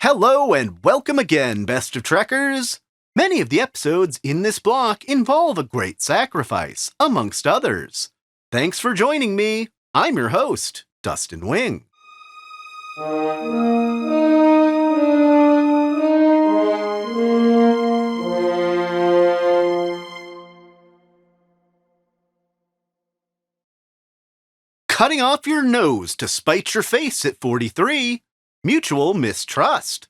Hello and welcome again, Best of Trekkers! Many of the episodes in this block involve a great sacrifice, amongst others. Thanks for joining me. I'm your host, Dustin Wing. Cutting off your nose to spite your face at 43, mutual mistrust.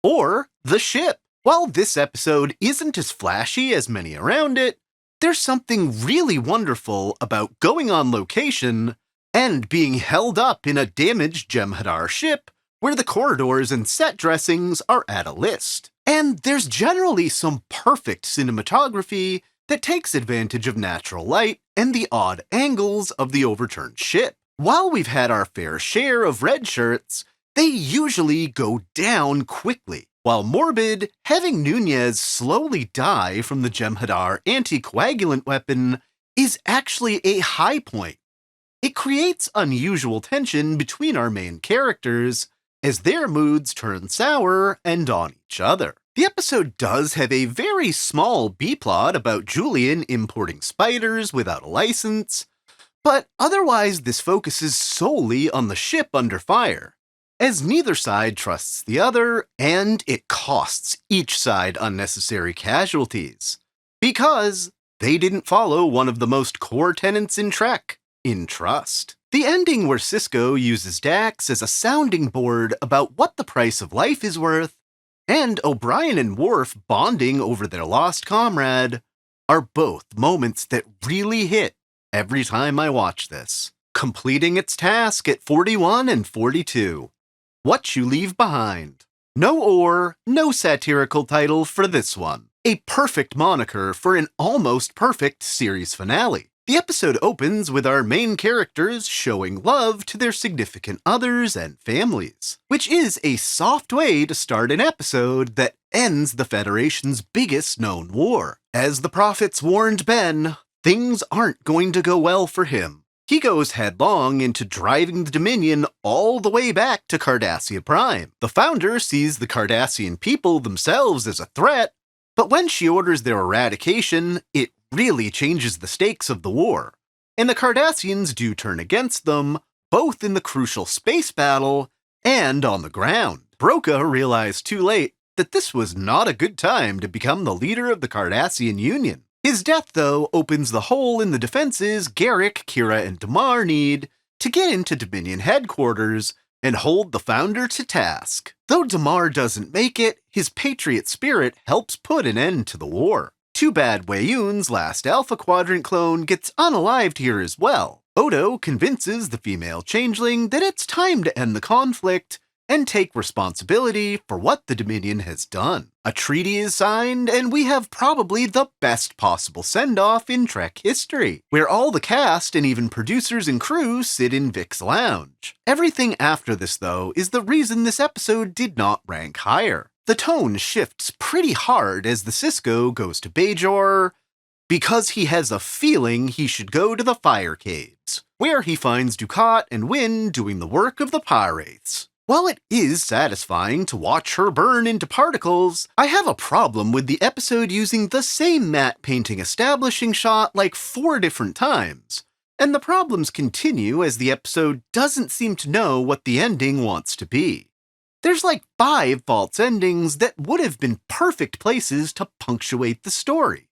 Or the ship. While this episode isn't as flashy as many around it, there's something really wonderful about going on location and being held up in a damaged Jem'Hadar ship where the corridors and set dressings are at a list. And there's generally some perfect cinematography that takes advantage of natural light and the odd angles of the overturned ship. While we've had our fair share of red shirts, they usually go down quickly, while Morbid, having Nunez slowly die from the Jem'Hadar anticoagulant weapon, is actually a high point. It creates unusual tension between our main characters as their moods turn sour and on each other. The episode does have a very small B-plot about Julian importing spiders without a license, but otherwise this focuses solely on the ship under fire, as neither side trusts the other, and it costs each side unnecessary casualties, because they didn't follow one of the most core tenets in Trek, in trust. The ending where Sisko uses Dax as a sounding board about what the price of life is worth, and O'Brien and Worf bonding over their lost comrade, are both moments that really hit every time I watch this, completing its task at 41 and 42. What You Leave Behind. No satirical title for this one. A perfect moniker for an almost perfect series finale. The episode opens with our main characters showing love to their significant others and families, which is a soft way to start an episode that ends the Federation's biggest known war. As the prophets warned Ben, things aren't going to go well for him. He goes headlong into driving the Dominion all the way back to Cardassia Prime. The Founder sees the Cardassian people themselves as a threat, but when she orders their eradication, it really changes the stakes of the war, and the Cardassians do turn against them, both in the crucial space battle and on the ground. Broca realized too late that this was not a good time to become the leader of the Cardassian Union. His death, though, opens the hole in the defenses Garrick, Kira, and Damar need to get into Dominion headquarters and hold the Founder to task. Though Damar doesn't make it, his patriot spirit helps put an end to the war. Too bad Weyoun's last Alpha Quadrant clone gets unalived here as well. Odo convinces the female changeling that it's time to end the conflict and take responsibility for what the Dominion has done. A treaty is signed, and we have probably the best possible send-off in Trek history, where all the cast and even producers and crew sit in Vic's lounge. Everything after this, though, is the reason this episode did not rank higher. The tone shifts pretty hard as the Sisko goes to Bajor, because he has a feeling he should go to the Fire Caves, where he finds Dukat and Wynn doing the work of the Pirates. While it is satisfying to watch her burn into particles, I have a problem with the episode using the same matte painting establishing shot like 4 different times, and the problems continue as the episode doesn't seem to know what the ending wants to be. There's like 5 false endings that would have been perfect places to punctuate the story,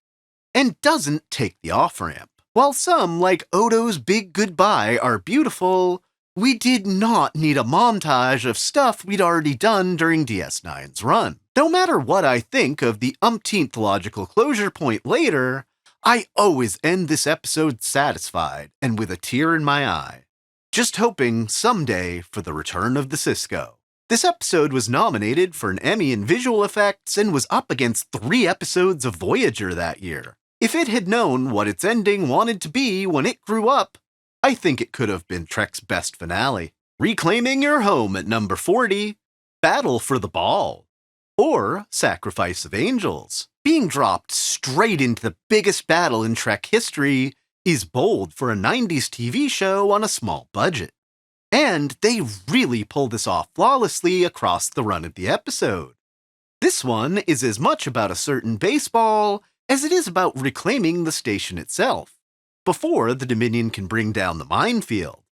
and doesn't take the off-ramp. While some, like Odo's big goodbye, are beautiful, we did not need a montage of stuff we'd already done during DS9's run. No matter what I think of the umpteenth logical closure point later, I always end this episode satisfied and with a tear in my eye, just hoping someday for the return of the Sisko. This episode was nominated for an Emmy in visual effects and was up against 3 episodes of Voyager that year. If it had known what its ending wanted to be when it grew up, I think it could have been Trek's best finale. Reclaiming Your Home at number 40, Battle for the Ball, or Sacrifice of Angels. Being dropped straight into the biggest battle in Trek history is bold for a 90s TV show on a small budget. And they really pull this off flawlessly across the run of the episode. This one is as much about a certain baseball as it is about reclaiming the station itself, before the Dominion can bring down the minefield.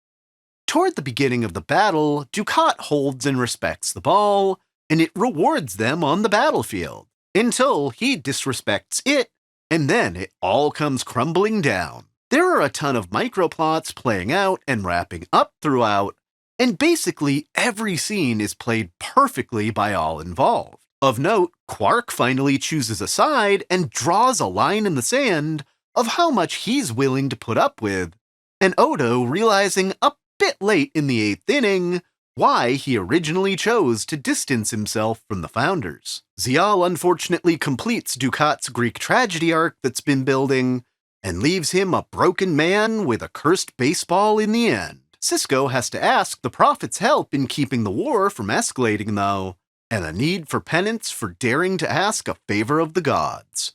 Toward the beginning of the battle, Ducat holds and respects the ball, and it rewards them on the battlefield, until he disrespects it, and then it all comes crumbling down. There are a ton of microplots playing out and wrapping up throughout, and basically every scene is played perfectly by all involved. Of note, Quark finally chooses a side and draws a line in the sand of how much he's willing to put up with, and Odo realizing a bit late in the 8th inning why he originally chose to distance himself from the Founders. Zial unfortunately completes Ducat's Greek tragedy arc that's been building, and leaves him a broken man with a cursed baseball in the end. Sisko has to ask the Prophet's help in keeping the war from escalating, though, and a need for penance for daring to ask a favor of the gods.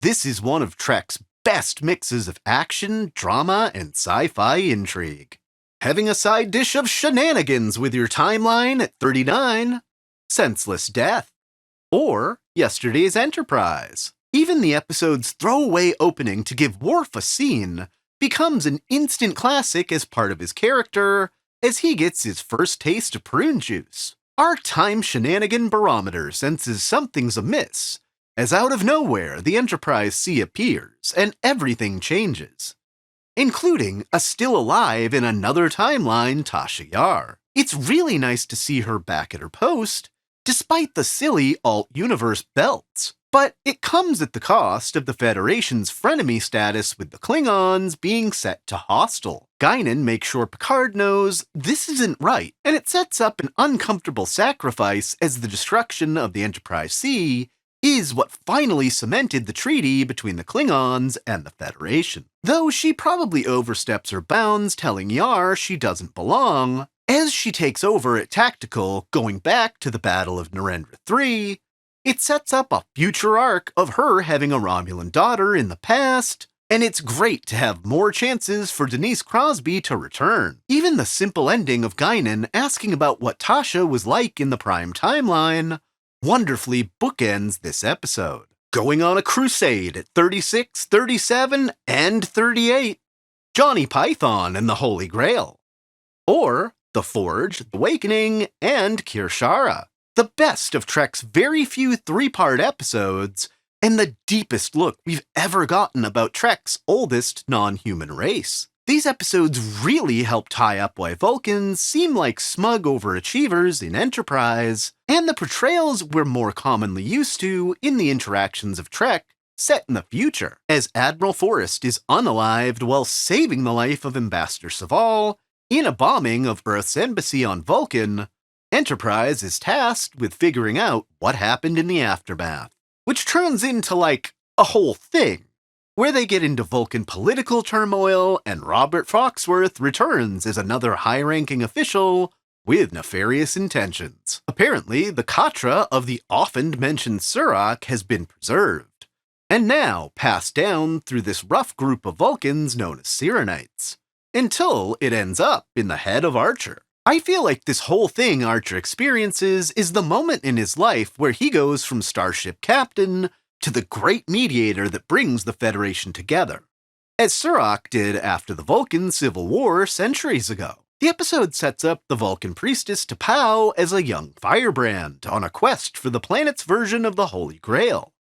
This is one of Trek's best mixes of action, drama, and sci-fi intrigue. Having a side dish of shenanigans with your timeline at 39, Senseless Death, or Yesterday's Enterprise. Even the episode's throwaway opening to give Worf a scene becomes an instant classic as part of his character, as he gets his first taste of prune juice. Our time shenanigan barometer senses something's amiss, as out of nowhere the Enterprise C appears and everything changes, including a still alive in another timeline Tasha Yar. It's really nice to see her back at her post, despite the silly alt-universe belts. But it comes at the cost of the Federation's frenemy status with the Klingons being set to hostile. Guinan makes sure Picard knows this isn't right, and it sets up an uncomfortable sacrifice as the destruction of the Enterprise C is what finally cemented the treaty between the Klingons and the Federation. Though she probably oversteps her bounds telling Yar she doesn't belong, as she takes over at Tactical going back to the Battle of Narendra 3, it sets up a future arc of her having a Romulan daughter in the past, and it's great to have more chances for Denise Crosby to return. Even the simple ending of Guinan asking about what Tasha was like in the Prime timeline wonderfully bookends this episode. Going on a crusade at 36, 37, and 38, Johnny Python and the Holy Grail. Or The Forge, The Awakening, and Kirshara. The best of Trek's very few 3-part episodes, and the deepest look we've ever gotten about Trek's oldest non-human race. These episodes really help tie up why Vulcans seem like smug overachievers in Enterprise, and the portrayals we're more commonly used to in the interactions of Trek set in the future, as Admiral Forrest is unalived while saving the life of Ambassador Saval in a bombing of Earth's embassy on Vulcan. Enterprise is tasked with figuring out what happened in the aftermath, which turns into like a whole thing, where they get into Vulcan political turmoil and Robert Foxworth returns as another high-ranking official with nefarious intentions. Apparently, the Katra of the often-mentioned Surak has been preserved, and now passed down through this rough group of Vulcans known as Sirenites, until it ends up in the head of Archer. I feel like this whole thing Archer experiences is the moment in his life where he goes from starship captain to the great mediator that brings the Federation together, as Surak did after the Vulcan Civil War centuries ago. The episode sets up the Vulcan priestess T'Pau as a young firebrand on a quest for the planet's version of the Holy Grail,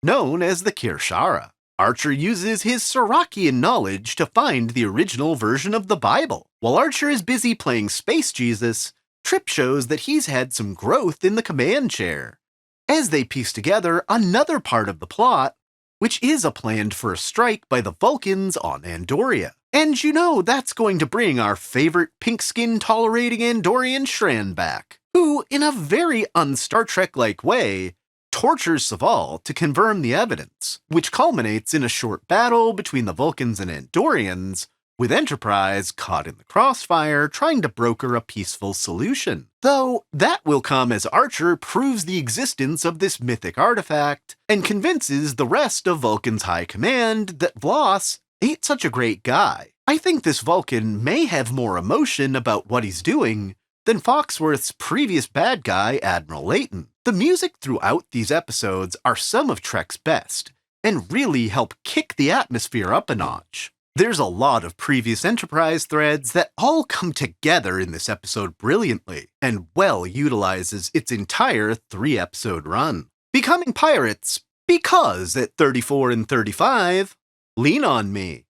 known as the Kirshara. Archer uses his Surakian knowledge to find the original version of the Bible. While Archer is busy playing Space Jesus, Trip shows that he's had some growth in the command chair, as they piece together another part of the plot, which is a plan for a strike by the Vulcans on Andoria. And you know that's going to bring our favorite pink-skin-tolerating Andorian Shran back, who, in a very un-Star Trek-like way, tortures Saval to confirm the evidence, which culminates in a short battle between the Vulcans and Andorians, with Enterprise caught in the crossfire trying to broker a peaceful solution. Though that will come as Archer proves the existence of this mythic artifact and convinces the rest of Vulcan's high command that V'Las ain't such a great guy. I think this Vulcan may have more emotion about what he's doing than Foxworth's previous bad guy, Admiral Layton. The music throughout these episodes are some of Trek's best, and really help kick the atmosphere up a notch. There's a lot of previous Enterprise threads that all come together in this episode brilliantly, and well utilizes its entire 3-episode run. Becoming pirates, because at 34 and 35, Lean on Me,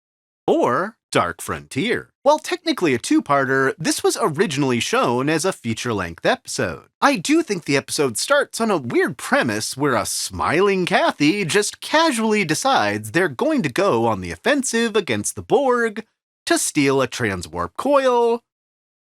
or Dark Frontier. While technically a two-parter, this was originally shown as a feature-length episode. I do think the episode starts on a weird premise where a smiling Kathy just casually decides they're going to go on the offensive against the Borg to steal a transwarp coil,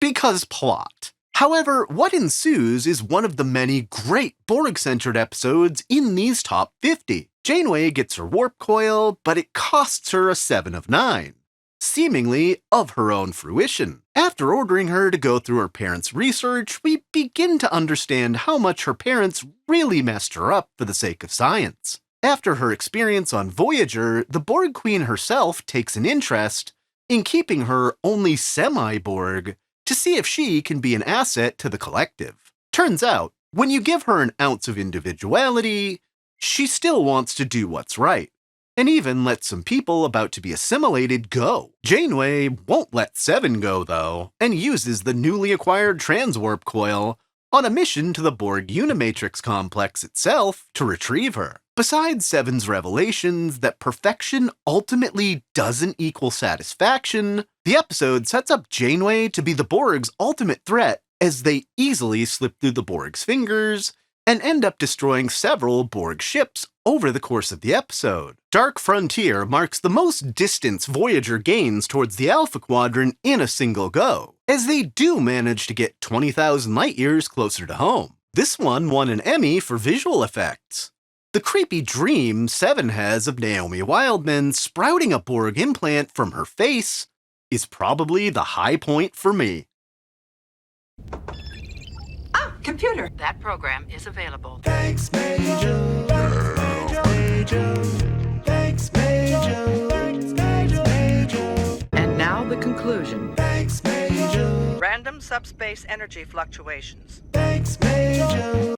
because plot. However, what ensues is one of the many great Borg-centered episodes in these top 50. Janeway gets her warp coil, but it costs her a 7 of 9. Seemingly of her own fruition. After ordering her to go through her parents' research, we begin to understand how much her parents really messed her up for the sake of science. After her experience on Voyager, the Borg Queen herself takes an interest in keeping her only semi-Borg to see if she can be an asset to the collective. Turns out, when you give her an ounce of individuality, she still wants to do what's right, and even let some people about to be assimilated go. Janeway won't let Seven go, though, and uses the newly acquired transwarp coil on a mission to the Borg Unimatrix complex itself to retrieve her. Besides Seven's revelations that perfection ultimately doesn't equal satisfaction, the episode sets up Janeway to be the Borg's ultimate threat as they easily slip through the Borg's fingers and end up destroying several Borg ships over the course of the episode. Dark Frontier marks the most distance Voyager gains towards the Alpha Quadrant in a single go, as they do manage to get 20,000 light-years closer to home. This one won an Emmy for visual effects. The creepy dream Seven has of Naomi Wildman sprouting a Borg implant from her face is probably the high point for me. Computer, that program is available. Thanks, Major. Thanks, Major. And now the conclusion. Thanks, Major. Random subspace energy fluctuations. Thanks, Major.